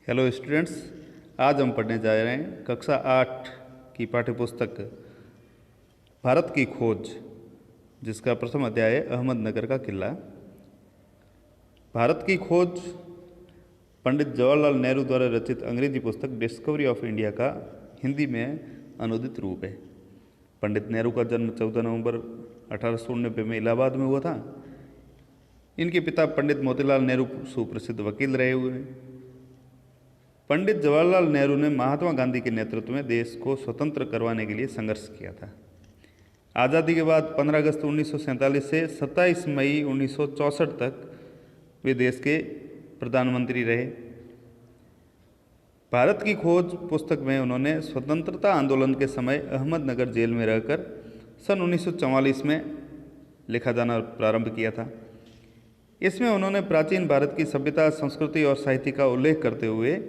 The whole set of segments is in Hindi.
हेलो स्टूडेंट्स, आज हम पढ़ने जा रहे हैं कक्षा 8 की पाठ्यपुस्तक भारत की खोज, जिसका प्रथम अध्याय है अहमदनगर का किला। भारत की खोज पंडित जवाहरलाल नेहरू द्वारा रचित अंग्रेजी पुस्तक डिस्कवरी ऑफ इंडिया का हिंदी में अनुदित रूप है। पंडित नेहरू का जन्म 14 नवंबर 1890 में इलाहाबाद में हुआ था। इनके पिता पंडित मोतीलाल नेहरू सुप्रसिद्ध वकील रहे हुए हैं। पंडित जवाहरलाल नेहरू ने महात्मा गांधी के नेतृत्व में देश को स्वतंत्र करवाने के लिए संघर्ष किया था। आज़ादी के बाद 15 अगस्त 1947 से 27 मई 1964 तक वे देश के प्रधानमंत्री रहे। भारत की खोज पुस्तक में उन्होंने स्वतंत्रता आंदोलन के समय अहमदनगर जेल में रहकर सन 1944 में लिखा जाना प्रारंभ किया था। इसमें उन्होंने प्राचीन भारत की सभ्यता, संस्कृति और साहित्य का उल्लेख करते हुए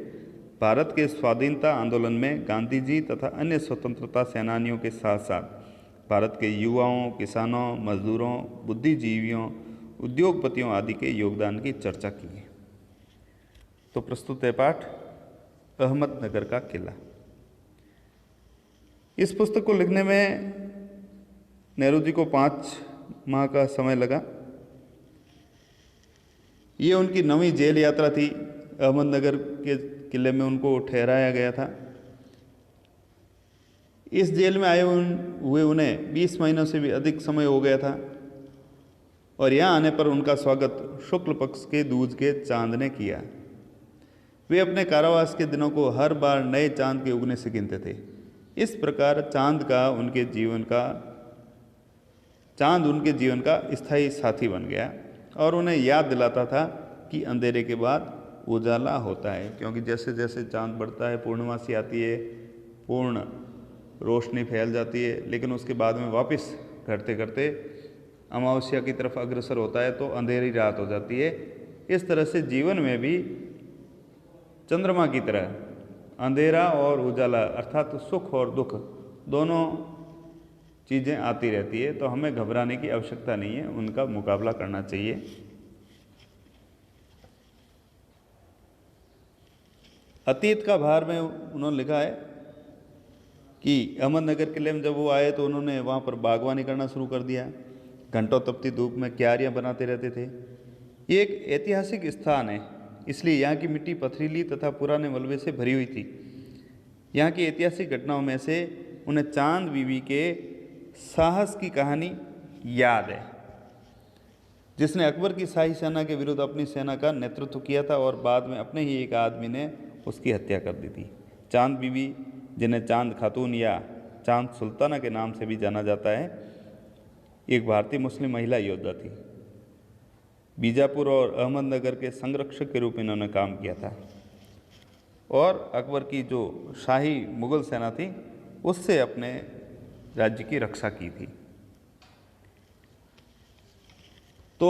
भारत के स्वाधीनता आंदोलन में गांधी जी तथा अन्य स्वतंत्रता सेनानियों के साथ साथ भारत के युवाओं, किसानों, मजदूरों, बुद्धिजीवियों, उद्योगपतियों आदि के योगदान की चर्चा की है। तो प्रस्तुत है पाठ अहमदनगर का किला। इस पुस्तक को लिखने में नेहरू जी को 5 माह का समय लगा। ये उनकी 9वीं जेल यात्रा थी। अहमदनगर के किले में उनको ठहराया गया था। इस जेल में आए हुए उन्हें 20 महीनों से भी अधिक समय हो गया था और यहाँ आने पर उनका स्वागत शुक्ल पक्ष के दूज के चांद ने किया। वे अपने कारावास के दिनों को हर बार नए चांद के उगने से गिनते थे। इस प्रकार चांद उनके जीवन का स्थायी साथी बन गया और उन्हें याद दिलाता था कि अंधेरे के बाद उजाला होता है, क्योंकि जैसे जैसे चांद बढ़ता है, पूर्णमासी आती है, पूर्ण रोशनी फैल जाती है, लेकिन उसके बाद में वापस घटते घटते अमावस्या की तरफ अग्रसर होता है तो अंधेरी रात हो जाती है। इस तरह से जीवन में भी चंद्रमा की तरह अंधेरा और उजाला अर्थात सुख और दुख दोनों चीज़ें आती रहती है। तो हमें घबराने की आवश्यकता नहीं है, उनका मुकाबला करना चाहिए। अतीत का भार में उन्होंने लिखा है कि अहमदनगर किले में जब वो आए तो उन्होंने वहाँ पर बागवानी करना शुरू कर दिया। घंटों तपती धूप में क्यारियाँ बनाते रहते थे। ये एक ऐतिहासिक स्थान है, इसलिए यहाँ की मिट्टी पथरीली तथा पुराने मलबे से भरी हुई थी। यहाँ की ऐतिहासिक घटनाओं में से उन्हें चांद बीबी के साहस की कहानी याद है, जिसने अकबर की शाही सेना के विरुद्ध अपनी सेना का नेतृत्व किया था और बाद में अपने ही एक आदमी ने उसकी हत्या कर दी थी। चांद बीबी, जिन्हें चांद खातून या चांद सुल्ताना के नाम से भी जाना जाता है, एक भारतीय मुस्लिम महिला योद्धा थी। बीजापुर और अहमदनगर के संरक्षक के रूप में इन्होंने काम किया था और अकबर की जो शाही मुगल सेना थी उससे अपने राज्य की रक्षा की थी। तो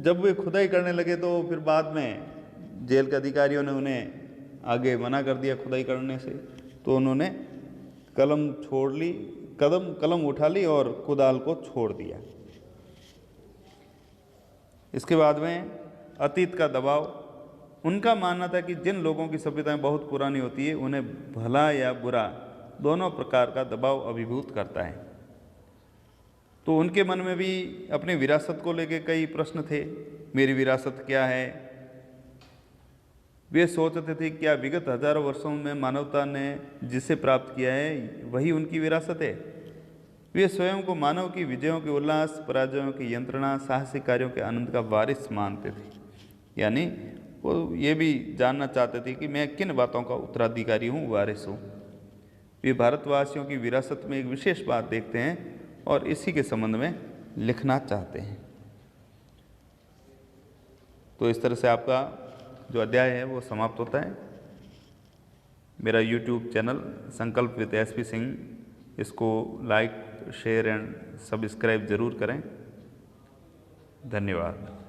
जब वे खुदाई करने लगे तो फिर बाद में जेल के अधिकारियों ने उन्हें आगे मना कर दिया खुदाई करने से, तो उन्होंने कलम उठा ली और कुदाल को छोड़ दिया। इसके बाद में अतीत का दबाव, उनका मानना था कि जिन लोगों की सभ्यताएं बहुत पुरानी होती है उन्हें भला या बुरा दोनों प्रकार का दबाव अभिभूत करता है। तो उनके मन में भी अपनी विरासत को लेकर कई प्रश्न थे। मेरी विरासत क्या है? वे सोचते थे क्या विगत हजारों वर्षों में मानवता ने जिसे प्राप्त किया है वही उनकी विरासत है? वे स्वयं को मानव की विजयों के उल्लास, पराजयों की यंत्रणा, साहसिक कार्यों के आनंद का वारिस मानते थे। यानी वो ये भी जानना चाहते थे कि मैं किन बातों का उत्तराधिकारी हूँ, वारिस हूँ। वे भारतवासियों की विरासत में एक विशेष बात देखते हैं और इसी के संबंध में लिखना चाहते हैं। तो इस तरह से आपका जो अध्याय है वो समाप्त होता है। मेरा YouTube चैनल संकल्प विद SP सिंह, इसको लाइक, शेयर एंड सब्सक्राइब ज़रूर करें। धन्यवाद।